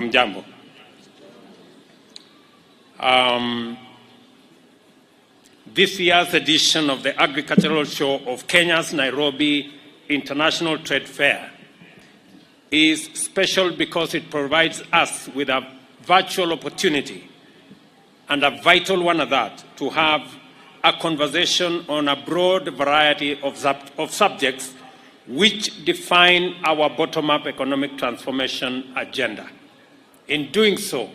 Mjambo. This year's edition of the Agricultural Show of Kenya's Nairobi International Trade Fair is special because it provides us with a virtual opportunity, and a vital one at that, to have a conversation on a broad variety of subjects which define our bottom-up economic transformation agenda. In doing so,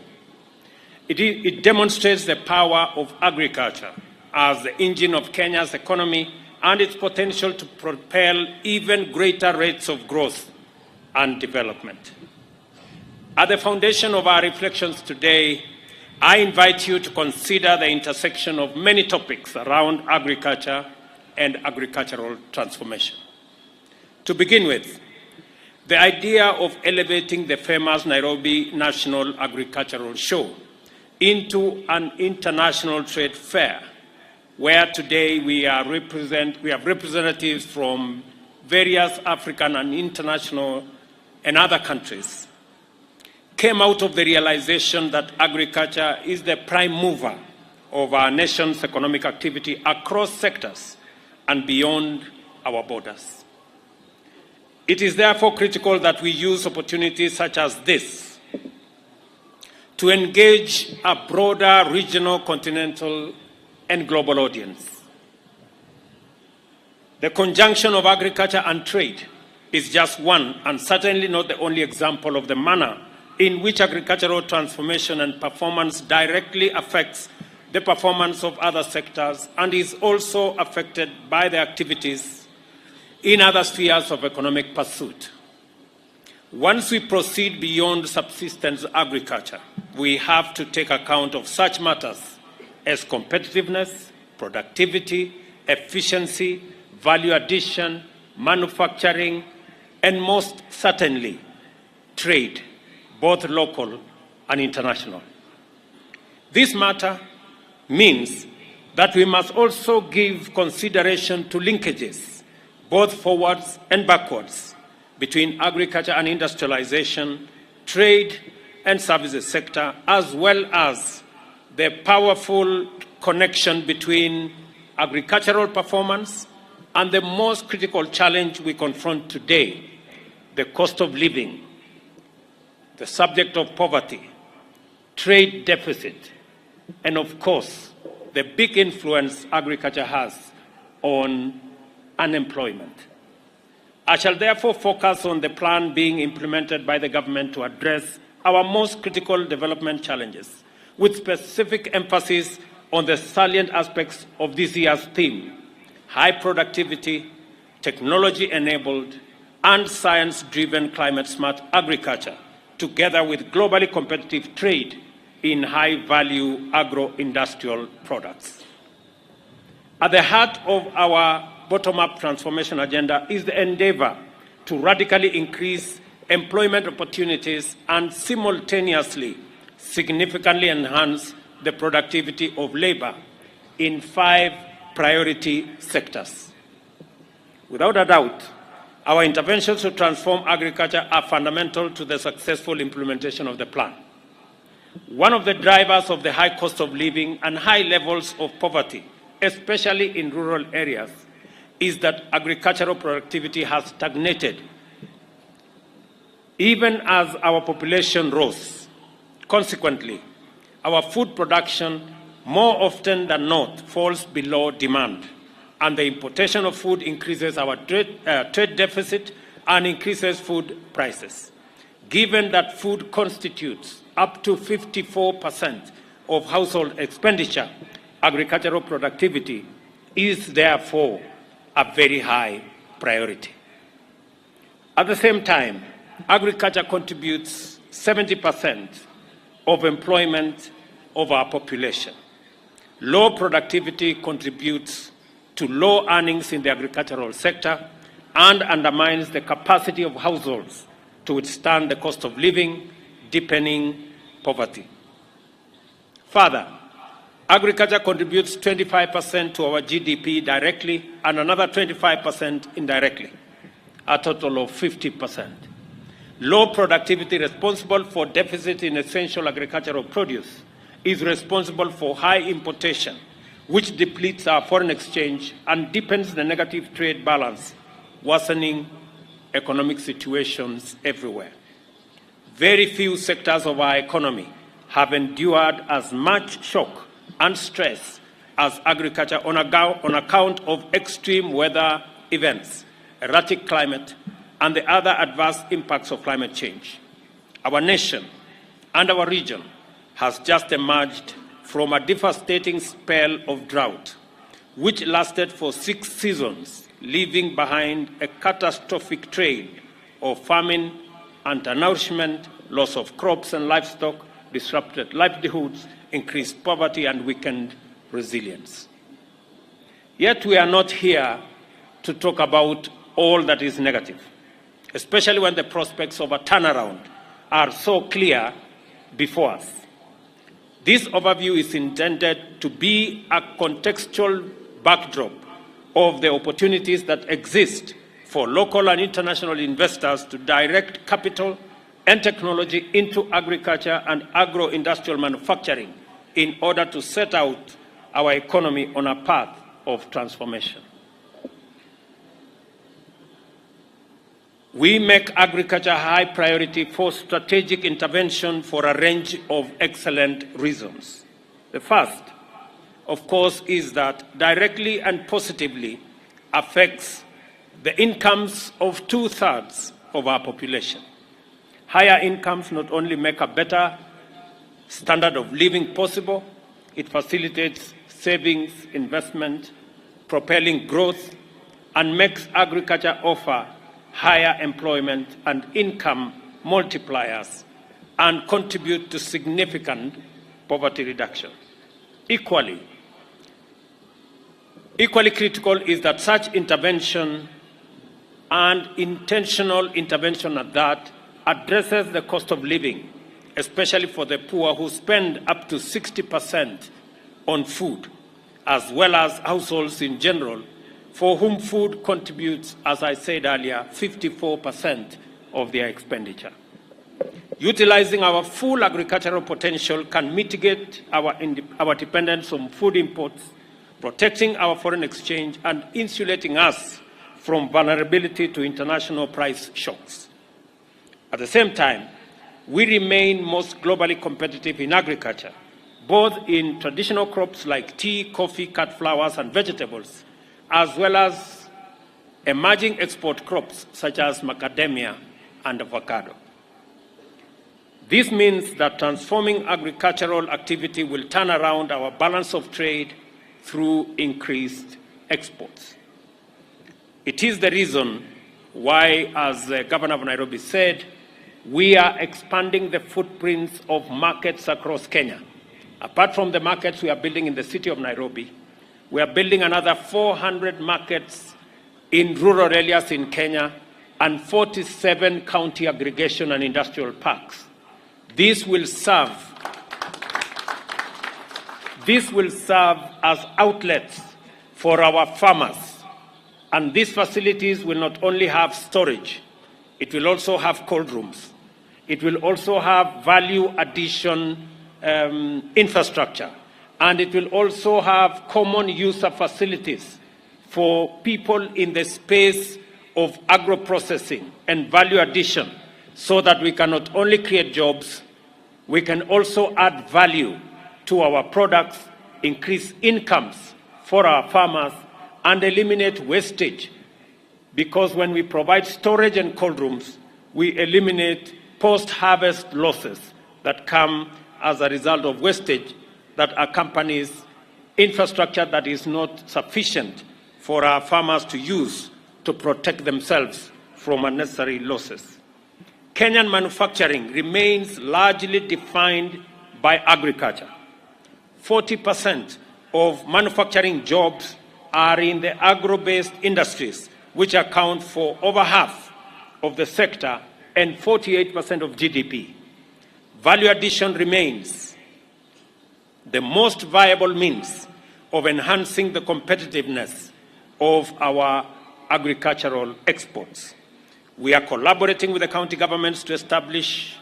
it demonstrates the power of agriculture as the engine of Kenya's economy and its potential to propel even greater rates of growth and development. At the foundation of our reflections today, I invite you to consider the intersection of many topics around agriculture and agricultural transformation. To begin with, the idea of elevating the famous Nairobi National Agricultural Show into an international trade fair, where today we have representatives from various African and international and other countries, came out of the realization that agriculture is the prime mover of our nation's economic activity across sectors and beyond our borders. It is therefore critical that we use opportunities such as this to engage a broader regional, continental, and global audience. The conjunction of agriculture and trade is just one, and certainly not the only example of the manner in which agricultural transformation and performance directly affects the performance of other sectors and is also affected by the activities in other spheres of economic pursuit. Once we proceed beyond subsistence agriculture, we have to take account of such matters as competitiveness, productivity, efficiency, value addition, manufacturing, and most certainly, trade, both local and international. This matter means that we must also give consideration to linkages, both forwards and backwards, between agriculture and industrialization, trade and services sector, as well as the powerful connection between agricultural performance and the most critical challenge we confront today, the cost of living, the subject of poverty, trade deficit, and of course, the big influence agriculture has on unemployment. I shall therefore focus on the plan being implemented by the government to address our most critical development challenges, with specific emphasis on the salient aspects of this year's theme: high productivity, technology-enabled, and science-driven climate-smart agriculture, together with globally competitive trade in high-value agro-industrial products. At the heart of our bottom-up transformation agenda is the endeavor to radically increase employment opportunities and simultaneously significantly enhance the productivity of labor in 5 priority sectors. Without a doubt, our interventions to transform agriculture are fundamental to the successful implementation of the plan. One of the drivers of the high cost of living and high levels of poverty, especially in rural areas, is that agricultural productivity has stagnated even as our population rose. Consequently, our food production more often than not falls below demand, and the importation of food increases our trade deficit and increases food prices. Given that food constitutes up to 54% of household expenditure, agricultural productivity is therefore a very high priority. At the same time, agriculture contributes 70% of employment of our population. Low productivity contributes to low earnings in the agricultural sector and undermines the capacity of households to withstand the cost of living, deepening poverty. Further, agriculture contributes 25% to our GDP directly and another 25% indirectly, a total of 50%. Low productivity responsible for deficit in essential agricultural produce is responsible for high importation, which depletes our foreign exchange and deepens the negative trade balance, worsening economic situations everywhere. Very few sectors of our economy have endured as much shock and stress as agriculture on account of extreme weather events, erratic climate, and the other adverse impacts of climate change. Our nation and our region has just emerged from a devastating spell of drought, which lasted for 6 seasons, leaving behind a catastrophic trail of famine, undernourishment, loss of crops and livestock, disrupted livelihoods, increased poverty, and weakened resilience. Yet we are not here to talk about all that is negative, especially when the prospects of a turnaround are so clear before us. This overview is intended to be a contextual backdrop of the opportunities that exist for local and international investors to direct capital and technology into agriculture and agro-industrial manufacturing in order to set out our economy on a path of transformation. We make agriculture a high priority for strategic intervention for a range of excellent reasons. The first, of course, is that directly and positively affects the incomes of 2/3 of our population. Higher incomes not only make a better standard of living possible, it facilitates savings, investment, propelling growth, and makes agriculture offer higher employment and income multipliers and contribute to significant poverty reduction. Equally critical is that such intervention, and intentional intervention at that, addresses the cost of living, especially for the poor who spend up to 60% on food, as well as households in general, for whom food contributes, as I said earlier, 54% of their expenditure. Utilizing our full agricultural potential can mitigate our dependence on food imports, protecting our foreign exchange, and insulating us from vulnerability to international price shocks. At the same time, we remain most globally competitive in agriculture, both in traditional crops like tea, coffee, cut flowers, and vegetables, as well as emerging export crops such as macadamia and avocado. This means that transforming agricultural activity will turn around our balance of trade through increased exports. It is the reason why, as the Governor of Nairobi said, we are expanding the footprints of markets across Kenya. Apart from the markets we are building in the city of Nairobi, we are building another 400 markets in rural areas in Kenya and 47 county aggregation and industrial parks. This will serve as outlets for our farmers. And these facilities will not only have storage, it will also have cold rooms. It will also have value addition infrastructure. And it will also have common user facilities for people in the space of agro-processing and value addition, so that we can not only create jobs, we can also add value to our products, increase incomes for our farmers, and eliminate wastage. Because when we provide storage and cold rooms, we eliminate post-harvest losses that come as a result of wastage that accompanies infrastructure that is not sufficient for our farmers to use to protect themselves from unnecessary losses. Kenyan manufacturing remains largely defined by agriculture. 40% of manufacturing jobs are in the agro-based industries, which account for over half of the sector and 48% of GDP. Value addition remains the most viable means of enhancing the competitiveness of our agricultural exports. We are collaborating with the county governments to establish,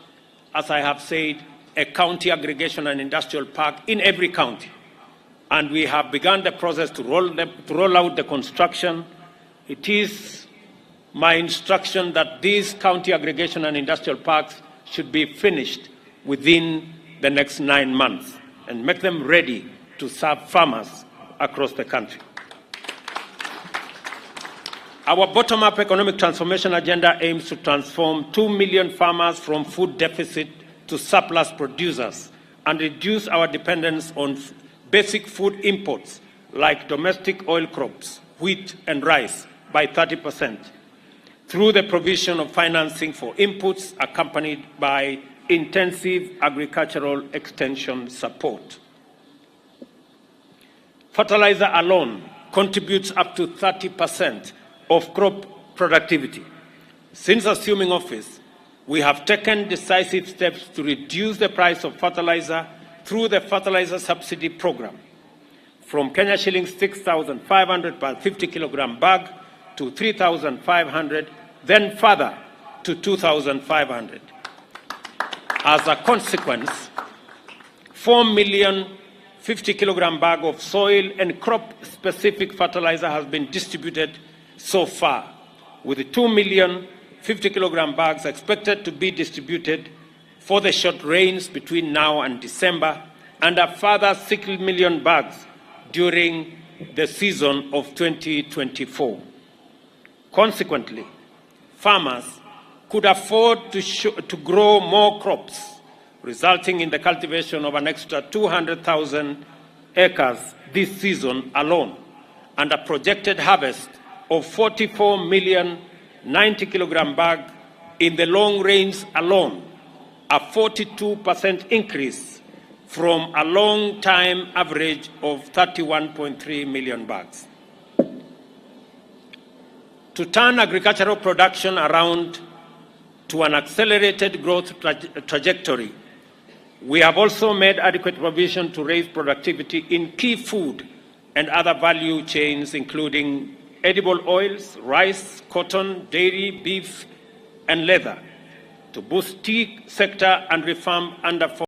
as I have said, a county aggregation and industrial park in every county. And we have begun the process to roll out the construction. It is my instruction that these county aggregation and industrial parks should be finished within the next 9 months and make them ready to serve farmers across the country. Our bottom-up economic transformation agenda aims to transform 2 million farmers from food deficit to surplus producers and reduce our dependence on basic food imports like domestic oil crops, wheat and rice by 30% through the provision of financing for inputs accompanied by intensive agricultural extension support. Fertilizer alone contributes up to 30% of crop productivity. Since assuming office, we have taken decisive steps to reduce the price of fertilizer through the fertilizer subsidy program from Kenya shillings 6,500 per 50 kilogram bag to 3,500, then further to 2,500. As a consequence, 4 million 50 kilogram bag of soil and crop-specific fertilizer has been distributed so far, with 2 million 50 kilogram bags expected to be distributed for the short rains between now and December, and a further 6 million bags during the season of 2024. Consequently, farmers could afford to grow more crops, resulting in the cultivation of an extra 200,000 acres this season alone, and a projected harvest of 44 million 90 kilogram bag in the long range alone, a 42% increase from a long-time average of 31.3 million bags. To turn agricultural production around to an accelerated growth trajectory, we have also made adequate provision to raise productivity in key food and other value chains, including edible oils, rice, cotton, dairy, beef, and leather, to boost tea sector and reform under